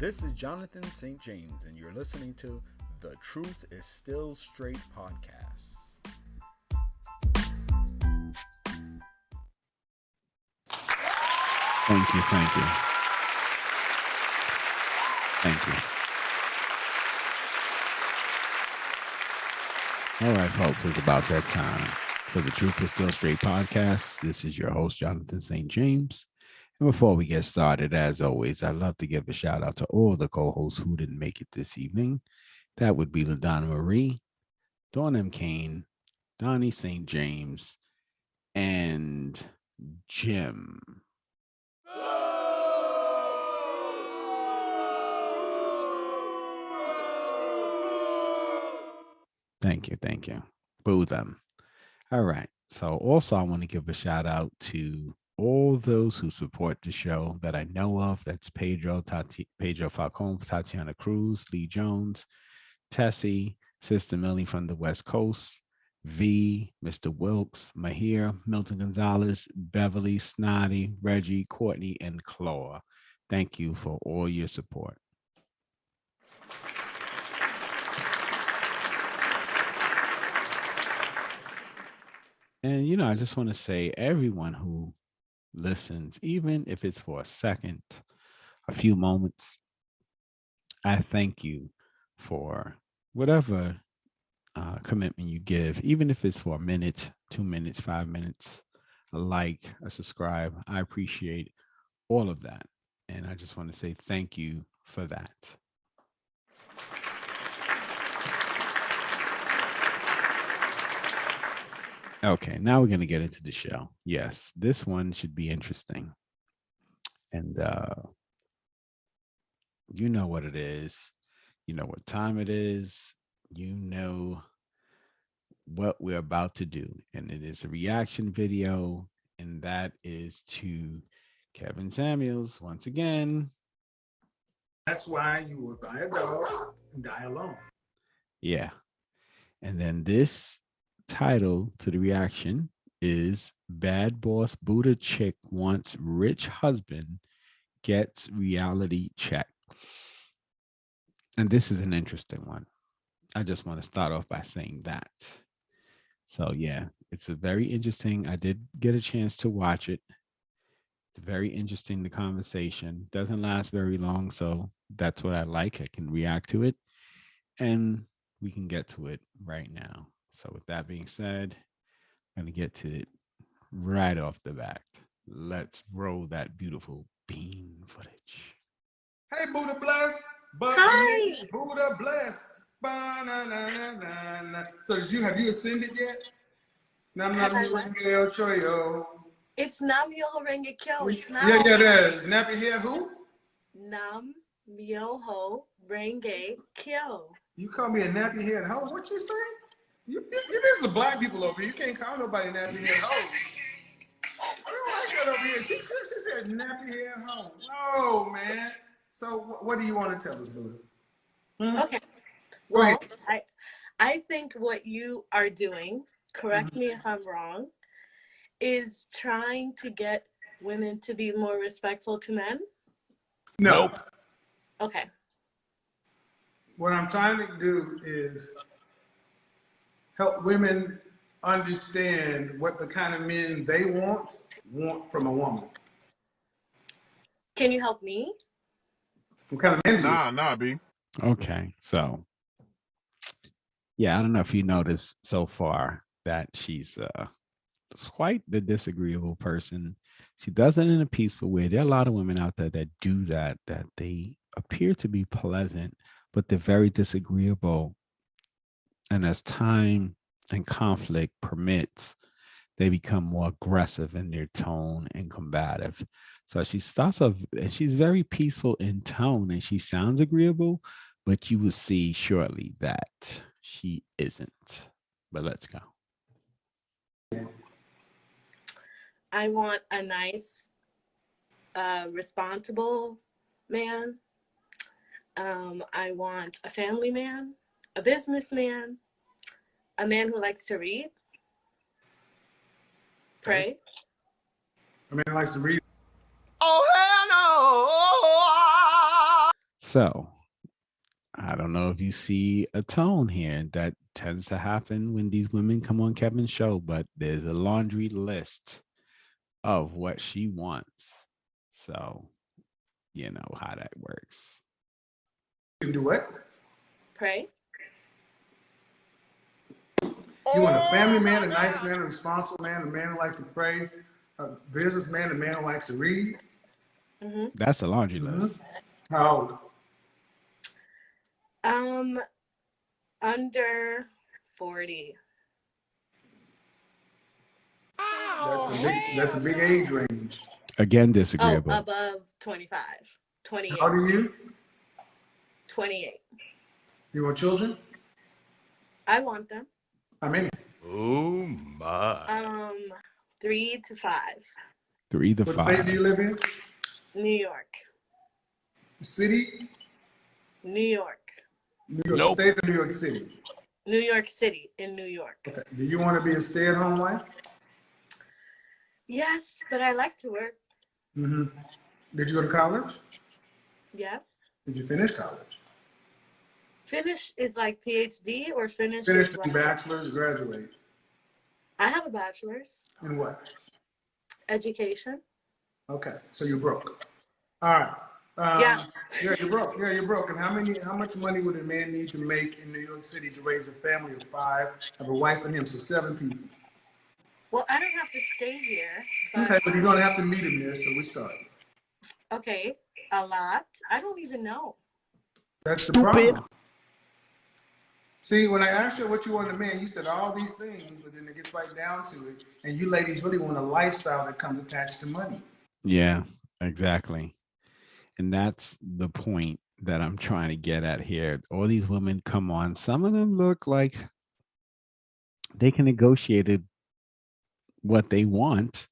This is Jonathan St. James, and you're listening to The Truth is Still Straight podcast. Thank you. All right, folks, it's about that time for the Truth is Still Straight podcast. This is your host, Jonathan St. James. And before we get started, as always, I'd love to give a shout out to all the co-hosts who didn't make it this evening. That would be LaDonna Marie, Dawn M. Kane, Donnie St. James, and Jim. Thank you. Boo them. All right. So also I want to give a shout out to all those who support the show that I know of. That's Pedro Falcone, Tatiana Cruz, Lee Jones, Tessie, Sister Millie from the West Coast, V, Mr. Wilkes, Mahir, Milton Gonzalez, Beverly, Snotty, Reggie, Courtney, and Claw. Thank you for all your support. And, I just want to say everyone who listens, even if it's for a second, a few moments, I thank you for whatever commitment you give, even if it's for a minute, 2 minutes, 5 minutes, a like, a subscribe. I appreciate all of that. And I just want to say thank you for that. Okay, now we're going to get into the show. Yes, this one should be interesting. And you know what it is. You know what time it is. You know what we're about to do. And it is a reaction video. And that is to Kevin Samuels once again. That's why you would buy a dog and die alone. Yeah. And then this title to the reaction is Bad Boss Buddha Chick Wants Rich Husband Gets Reality Check. And this is an interesting one. I just want to start off by saying that. So yeah, it's a very interesting. I did get a chance to watch it. It's very interesting, the conversation. Doesn't last very long, so that's what I like. I can react to it. And we can get to it right now. So with that being said, I'm going to get to it right off the bat. Let's roll that beautiful bean footage. Hey, Buddha bless. Hi. Buddha bless. So have you ascended yet? It's Nam Myoho Renge Kyo. It's not. Yeah, that is. Nappy head who? Nam Myoho Renge Kyo. You call me a nappy head hoe? What you say? There's some black people over here. You can't call nobody nappy head hoe. I got over here. She said nappy head hoe. No, man. So what do you want to tell us, Buddha? Okay. Well, I think what you are doing, correct me if I'm wrong, is trying to get women to be more respectful to men? No. Okay. What I'm trying to do is help women understand what the kind of men they want from a woman. Can you help me? What kind of men do you? Nah, B. Okay, so yeah, I don't know if you noticed so far that she's quite the disagreeable person. She does it in a peaceful way. There are a lot of women out there that do that they appear to be pleasant, but they're very disagreeable. And as time and conflict permits, they become more aggressive in their tone and combative. So she starts off, and she's very peaceful in tone, and she sounds agreeable, but you will see shortly that she isn't. But let's go. I want a nice, responsible man. I want a family man, a businessman, a man who likes to read, pray. A man likes to read. Oh, hell no! So I don't know if you see a tone here that tends to happen when these women come on Kevin's show, but there's a laundry list of what she wants. So you know how that works. You can do what? Pray. You want a family man, a nice man, a responsible man, a man who likes to pray, a businessman, a man who likes to read. That's a laundry list. How old? Under 40. That's a big age range. Again, Oh, disagreeable. above 25. 28. How old are you? 28. You want children? I want them. How many? Oh my. 3 to 5. 3 to What 5. state do you live in? New York. City? New York. New York Nope. State or New York City? New York City in New York. Okay. Do you want to be a stay-at-home wife? Yes, but I like to work. Did you go to college? Yes. Did you finish college? Finish is like PhD or finish Finish is with like... bachelor's, graduate. I have a bachelor's. In what? Education. Okay. So you're broke. All right. Yeah. Yeah, you're broke. Yeah, you're broke. And how much money would a man need to make in New York City to raise a family of 5, have a wife and him, so 7 people? Well, I don't have to stay here. But... Okay, but you're going to have to meet him there, so we start. Okay, a lot. I don't even know. That's the problem. See, when I asked you what you want in a man, you said all these things, but then it gets right down to it. And you ladies really want a lifestyle that comes attached to money. Yeah, exactly. And that's the point that I'm trying to get at here. All these women come on. Some of them look like they can negotiate what they want.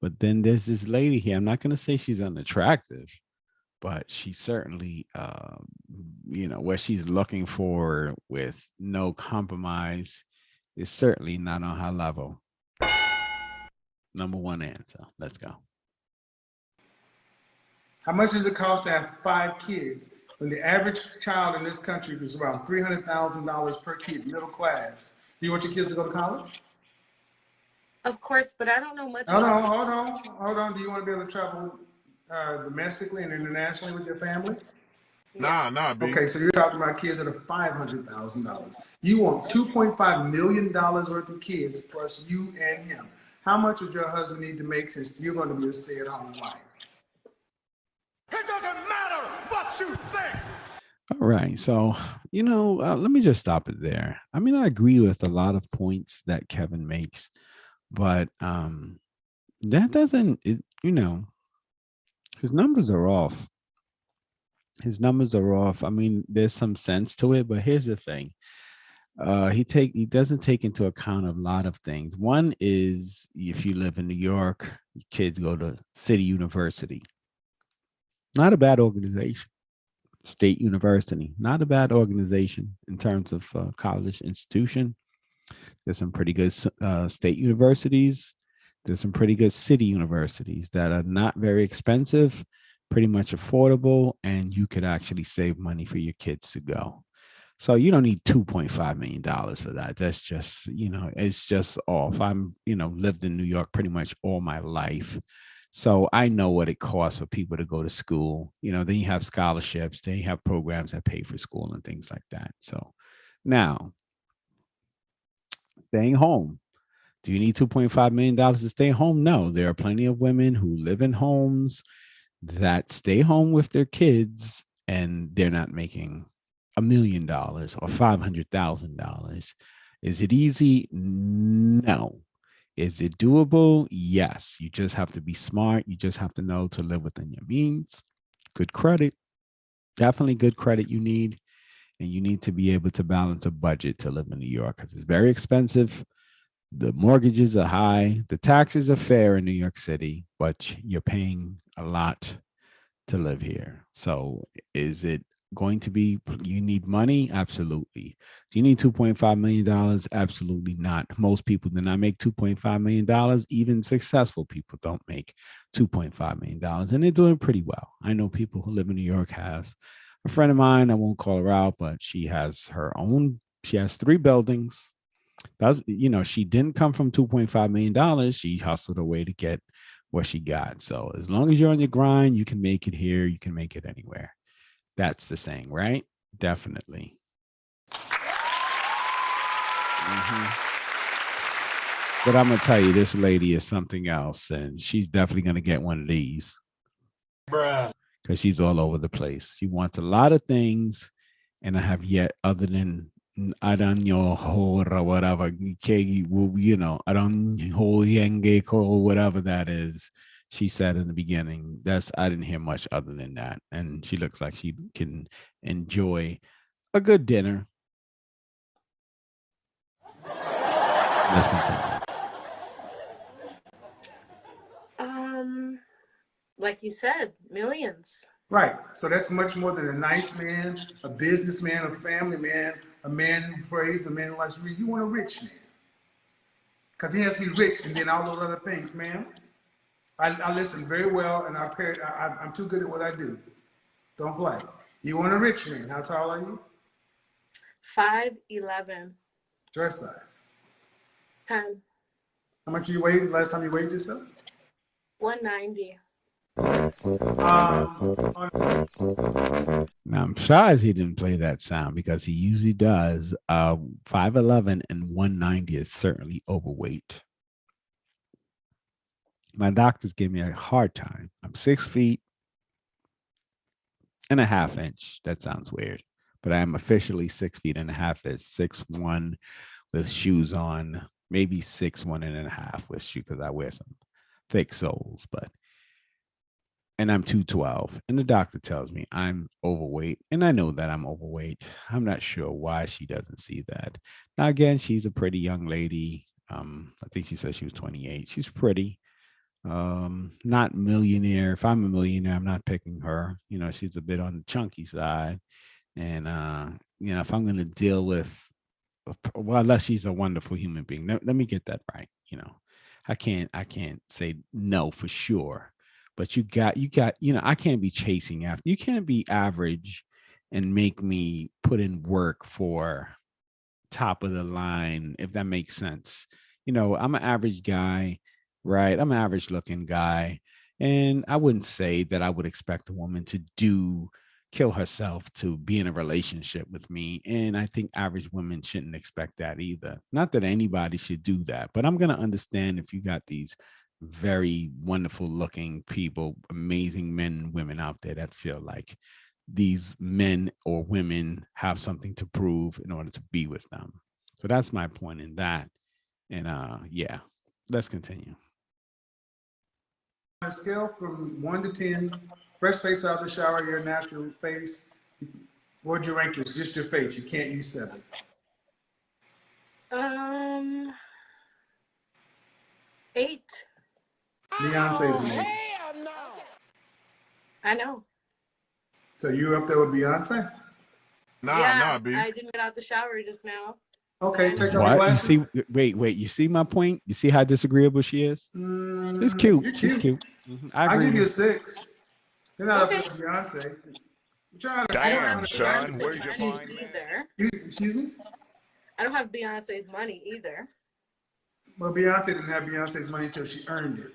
But then there's this lady here. I'm not going to say she's unattractive, but she certainly, what she's looking for with no compromise is certainly not on her level. Number one answer. Let's go. How much does it cost to have 5 kids when the average child in this country is around $300,000 per kid, middle class? Do you want your kids to go to college? Of course, but I don't know much Hold about... on. Do you want to be able to travel domestically and internationally with your family? Nah, B. Okay, so you're talking about kids that are $500,000. You want $2.5 million worth of kids plus you and him. How much would your husband need to make since you're going to be a stay-at-home wife? It doesn't matter what you think. All right. So, let me just stop it there. I mean, I agree with a lot of points that Kevin makes, but that doesn't, his numbers are off. I mean, there's some sense to it, but here's the thing. He doesn't take into account a lot of things. One is if you live in New York, your kids go to City University. Not a bad organization. State University, not a bad organization in terms of college institution. There's some pretty good state universities. There's some pretty good city universities that are not very expensive, pretty much affordable, and you could actually save money for your kids to go. So you don't need $2.5 million for that. That's just, it's just off. I'm, lived in New York pretty much all my life. So I know what it costs for people to go to school. Then you have scholarships, then you have programs that pay for school and things like that. So now, staying home. Do you need $2.5 million to stay home? No, there are plenty of women who live in homes that stay home with their kids and they're not making $1 million or $500,000. Is it easy? No. Is it doable? Yes. You just have to be smart. You just have to know to live within your means. Good credit. Definitely good credit you need. And you need to be able to balance a budget to live in New York because it's very expensive. The mortgages are high. The taxes are fair in New York City, but you're paying a lot to live here. So is it going to be, you need money? Absolutely. Do you need $2.5 million? Absolutely not. Most people do not make $2.5 million. Even successful people don't make $2.5 million, and they're doing pretty well. I know people who live in New York have A friend of mine, I won't call her out, but she has her own. She has 3 buildings. That's, she didn't come from $2.5 million. She hustled her way to get what she got. So as long as you're on your grind, you can make it here. You can make it anywhere. That's the saying, right? Definitely. But I'm gonna tell you, this lady is something else, and she's definitely gonna get one of these. Bruh. Because she's all over the place. She wants a lot of things, and I have yet, other than Aranyo Hora, whatever, Aranyo Yengeko, whatever that is. She said in the beginning, I didn't hear much other than that. And she looks like she can enjoy a good dinner. Let's continue. Like you said, millions. Right. So that's much more than a nice man, a businessman, a family man, a man who prays, a man who likes to read. You want a rich man. Because he has to be rich and then all those other things, man. I listen very well, and I'm too good at what I do. Don't play. You want a rich man. How tall are you? 5'11". Dress size? 10. How much you weighed last time you weighed yourself? 190. Now I'm surprised he didn't play that sound, because he usually does. 5'11" and 190 is certainly overweight. My doctors gave me a hard time. I'm 6 feet and a half inch. That sounds weird, but I am officially 6 feet and a half inch, 6'1" with shoes on, maybe 6'1" and a half with shoes, because I wear some thick soles, and I'm 212. And the doctor tells me I'm overweight. And I know that I'm overweight. I'm not sure why she doesn't see that. Now, again, she's a pretty young lady. I think she said she was 28. She's pretty. Not millionaire. If I'm a millionaire, I'm not picking her. She's a bit on the chunky side. And, if I'm going to deal with, well, unless she's a wonderful human being, let me get that right. I can't say no for sure. But you got, I can't be chasing after. You can't be average and make me put in work for top of the line, if that makes sense. I'm an average guy, right? I'm an average looking guy. And I wouldn't say that I would expect a woman to kill herself to be in a relationship with me. And I think average women shouldn't expect that either. Not that anybody should do that, but I'm going to understand if you got these very wonderful looking people, amazing men and women out there that feel like these men or women have something to prove in order to be with them. So that's my point in that. And yeah, let's continue. On a scale from 1 to 10, fresh face out of the shower, your natural face, what'd you rank yours? Just your face. You can't use 7. 8. Beyonce's an 8. No. I know. So you up there with Beyonce? Nah, B. I didn't get out the shower just now. Okay, take off your glasses. You see, wait. You see my point? You see how disagreeable she is? She's cute. She's cute. I'll give you a 6. You're not up there with Beyonce. Damn, son, where'd you find that? Excuse me? I don't have Beyonce's money either. Well, Beyonce didn't have Beyonce's money until she earned it.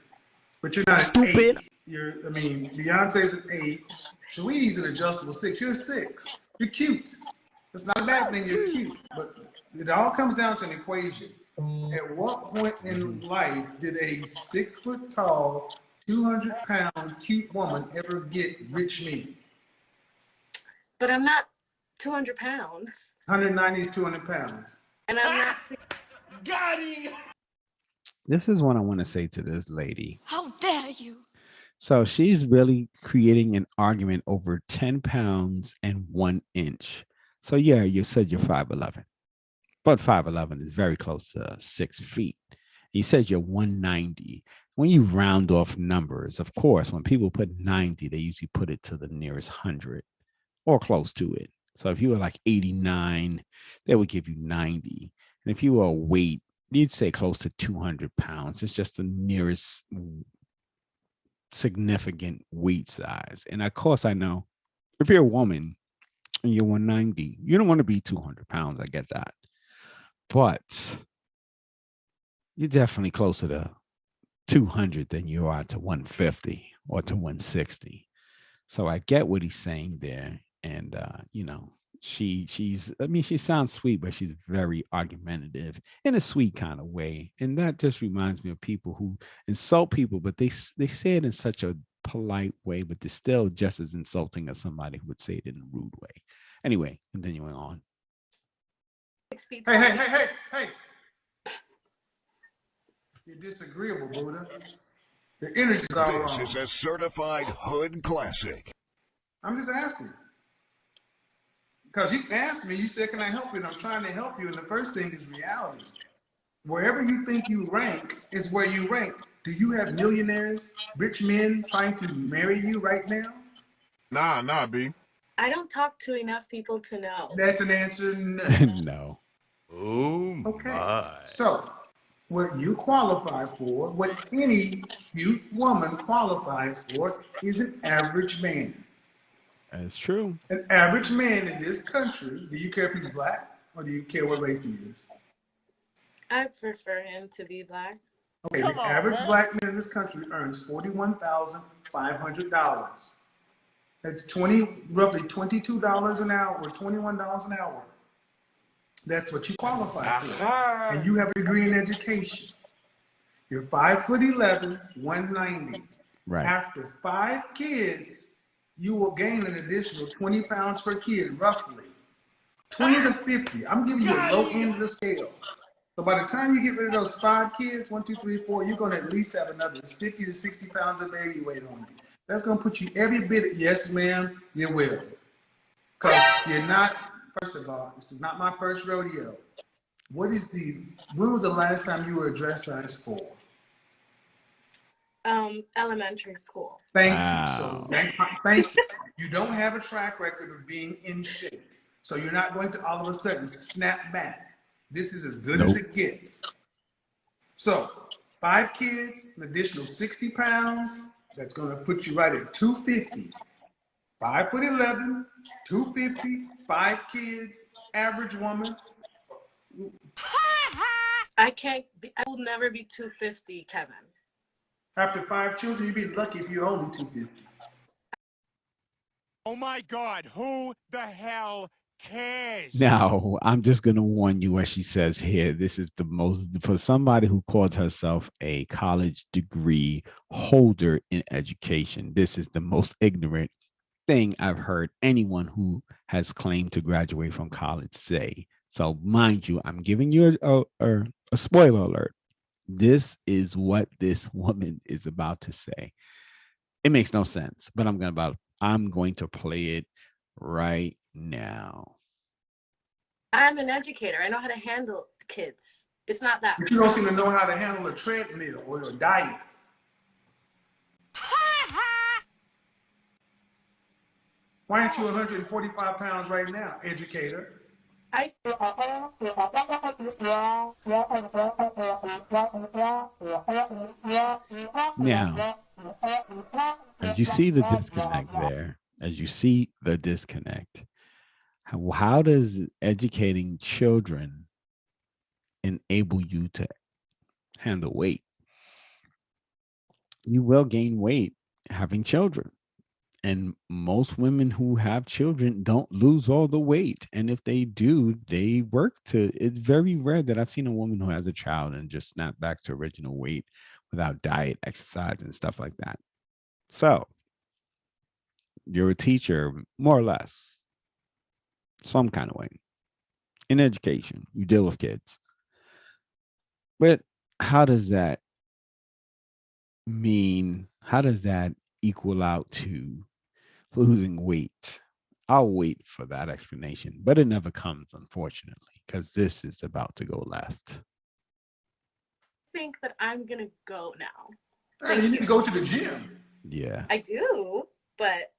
But you're not stupid. An 8. Beyonce's an 8. Saweetie's an adjustable 6. You're a 6. You're cute. It's not a bad thing. You're cute, but it all comes down to an equation. At what point in life did a 6 foot tall, 200-pound cute woman ever get rich men? But I'm not 200 pounds. 190 is 200 pounds. And I'm not. Got him. This is what I want to say to this lady. How dare you? So she's really creating an argument over 10 pounds and 1 inch. So yeah, you said you're 5'11", but 5'11" is very close to 6 feet. You said you're 190. When you round off numbers, of course, when people put 90, they usually put it to the nearest 100 or close to it. So if you were like 89, they would give you 90. And if you were a weight, you'd say close to 200 pounds. It's just the nearest significant weight size. And of course, I know if you're a woman, and you're 190. You don't want to be 200 pounds. I get that. But you're definitely closer to 200 than you are to 150 or to 160. So I get what he's saying there. And, she sounds sweet, but she's very argumentative in a sweet kind of way. And that just reminds me of people who insult people, but they say it in such a polite way, but they're still just as insulting as somebody who would say it in a rude way. Anyway, continuing on. Hey. You're disagreeable, Buddha. The energy's all wrong. This is a certified hood classic. I'm just asking. Because you asked me, you said, can I help you? And I'm trying to help you. And the first thing is reality. Wherever you think you rank is where you rank. Do you have millionaires, rich men trying to marry you right now? Nah, B. I don't talk to enough people to know. That's an answer, no. No. Oh, okay. My. So, what you qualify for, what any cute woman qualifies for, is an average man. That's true. An average man in this country, do you care if he's black or do you care what race he is? I prefer him to be black. Okay, the average black man in this country earns $41,500. That's roughly $22 an hour or $21 an hour. That's what you qualify for. And you have a degree in education. You're 5'11", 190. Right. After 5 kids, you will gain an additional 20 pounds per kid, roughly. 20 to 50. I'm giving you a low end of the scale. So by the time you get rid of those 5 kids, 1, 2, 3, 4, you're going to at least have another 50 to 60 pounds of baby weight on you. That's going to put you every bit, yes, ma'am, you will. Because you're not, first of all, this is not my first rodeo. When was the last time you were a dress size 4? Elementary school. Thank you. So thank you. You don't have a track record of being in shape. So you're not going to all of a sudden snap back. This is as good as it gets. So 5 kids, an additional 60 pounds, that's going to put you right at 250. 5'11", 250, 5 kids, average woman. I will never be 250, Kevin. After 5 children, you'd be lucky if you're only 250. Oh my God, who the hell cares? Now, I'm just going to warn you what she says here. This is the most, for somebody who calls herself a college degree holder in education, this is the most ignorant thing I've heard anyone who has claimed to graduate from college say. So mind you, I'm giving you a spoiler alert. This is what this woman is about to say. It makes no sense, but I'm going to play it right now. I'm an educator. I know how to handle kids. It's not that. But you don't seem to know how to handle a treadmill or a diet. Why aren't you 145 pounds right now, educator? Now, as you see the disconnect there, how does educating children enable you to handle weight? You will gain weight having children. And most women who have children don't lose all the weight. And if they do, they work it's very rare that I've seen a woman who has a child and just snap back to original weight without diet, exercise, and stuff like that. So you're a teacher, more or less, some kind of way. In education, you deal with kids. But how does that equal out to losing weight? I'll wait for that explanation, but it never comes, unfortunately, because this is about to go left. I think that I'm going to go now. Hey, you need to go to the gym. Yeah. I do, but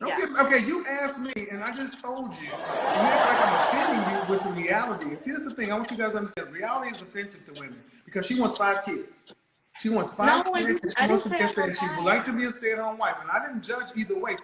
Okay, you asked me, and I just told you. You act like I'm offending you with the reality. Here's the thing. I want you guys to understand. Reality is offensive to women because she wants 5 kids. She wants 5 kids, and she wants to get there. She would like to be a stay-at-home wife, and I didn't judge either way.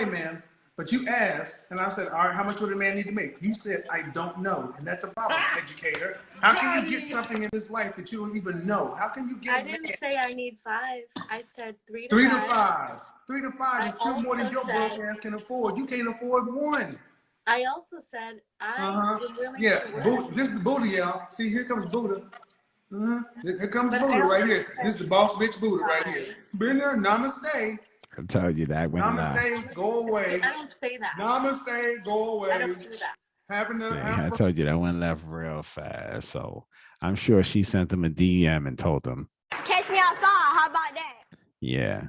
Man. But you asked, and I said, all right, how much would a man need to make? You said, I don't know. And that's a problem, educator. How can you get something in this life that you don't even know? How can you get I didn't say I need 5. I said 3 to 3 5. to 5? 3 to 5 is still more than your broke ass can afford. You can't afford one. I also said I am willing to work. This is the Buddha, y'all. See, here comes Buddha. Here comes Buddha right here. This is the boss bitch Buddha right here. Been there, namaste. I told you that went Namaste, go away. I don't say that. Namaste, go away. I don't do that. I told you that went left real fast. So I'm sure she sent him a DM and told him, catch me outside. How about that? Yeah,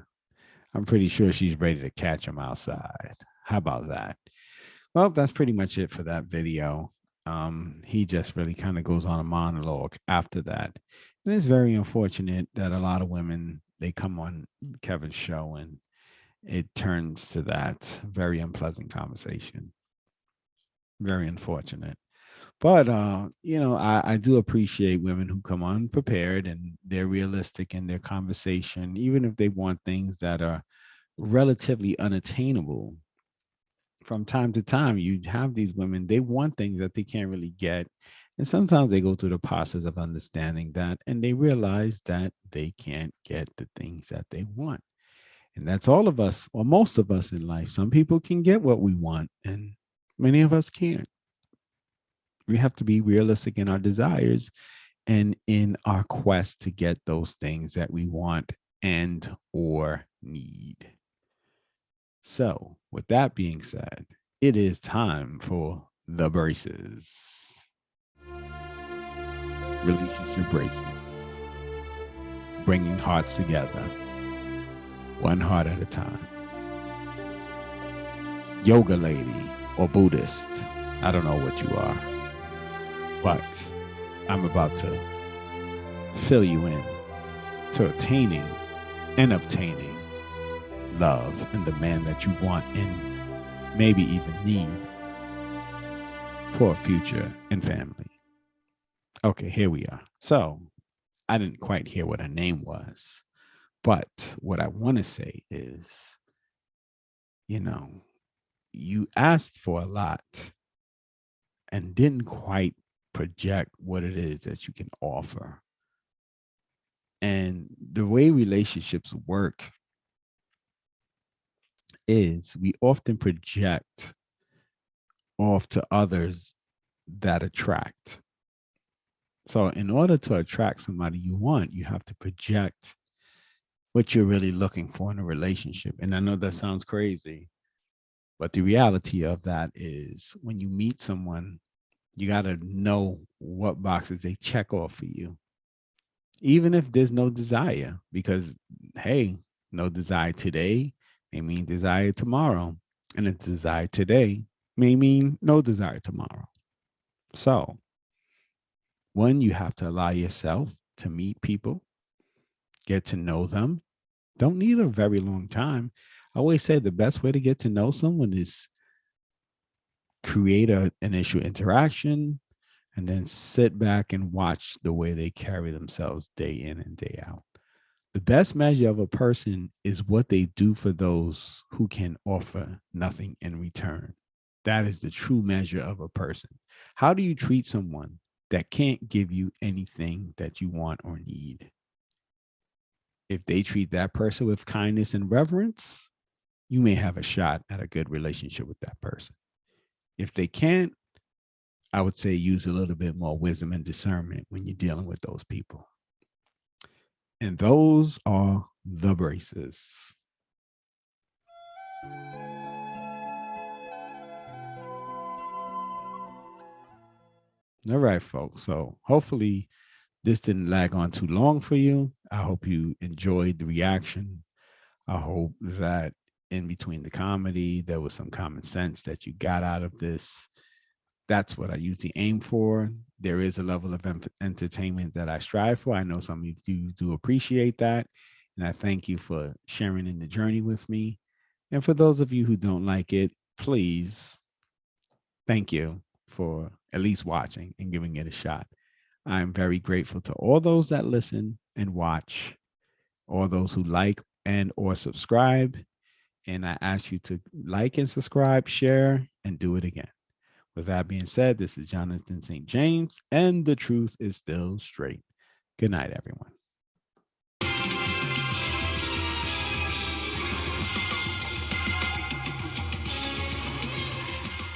I'm pretty sure she's ready to catch him outside. How about that? Well, that's pretty much it for that video. He just really kind of goes on a monologue after that. And it's very unfortunate that a lot of women, they come on Kevin's show and it turns to that very unpleasant conversation. Very unfortunate. But, you know, I do appreciate women who come on prepared and they're realistic in their conversation, even if they want things that are relatively unattainable. From time to time, you have these women, they want things that they can't really get. And sometimes they go through the process of understanding that and they realize that they can't get the things that they want. And that's all of us, or most of us in life. Some people can get what we want, and many of us can't. We have to be realistic in our desires and in our quest to get those things that we want and or need. So, with that being said, it is time for the braces. Relationship braces. Bringing hearts together, one heart at a time. Yoga lady or Buddhist, I don't know what you are, but I'm about to fill you in to attaining and obtaining love and the man that you want and maybe even need for a future and family. Okay, here we are. So I didn't quite hear what her name was, but what I want to say is, you know, you asked for a lot and didn't quite project what it is that you can offer. And the way relationships work is we often project off to others that attract. So in order to attract somebody you want, you have to project what you're really looking for in a relationship. And I know that sounds crazy, but the reality of that is when you meet someone, you got to know what boxes they check off for you, even if there's no desire, because, hey, no desire today may mean desire tomorrow. And a desire today may mean no desire tomorrow. So, one, you have to allow yourself to meet people, get to know them. Don't need a very long time. I always say the best way to get to know someone is create an initial interaction and then sit back and watch the way they carry themselves day in and day out. The best measure of a person is what they do for those who can offer nothing in return. That is the true measure of a person. How do you treat someone that can't give you anything that you want or need? If they treat that person with kindness and reverence, you may have a shot at a good relationship with that person. If they can't, I would say use a little bit more wisdom and discernment when you're dealing with those people. And those are the braces. All right, folks. So hopefully this didn't lag on too long for you. I hope you enjoyed the reaction. I hope that in between the comedy, there was some common sense that you got out of this. That's what I usually aim for. There is a level of entertainment that I strive for. I know some of you do appreciate that. And I thank you for sharing in the journey with me. And for those of you who don't like it, please, thank you for at least watching and giving it a shot. I'm very grateful to all those that listen and watch, all those who like and or subscribe. And I ask you to like and subscribe, share, and do it again. With that being said, this is Jonathan St. James, and the truth is still straight. Good night, everyone.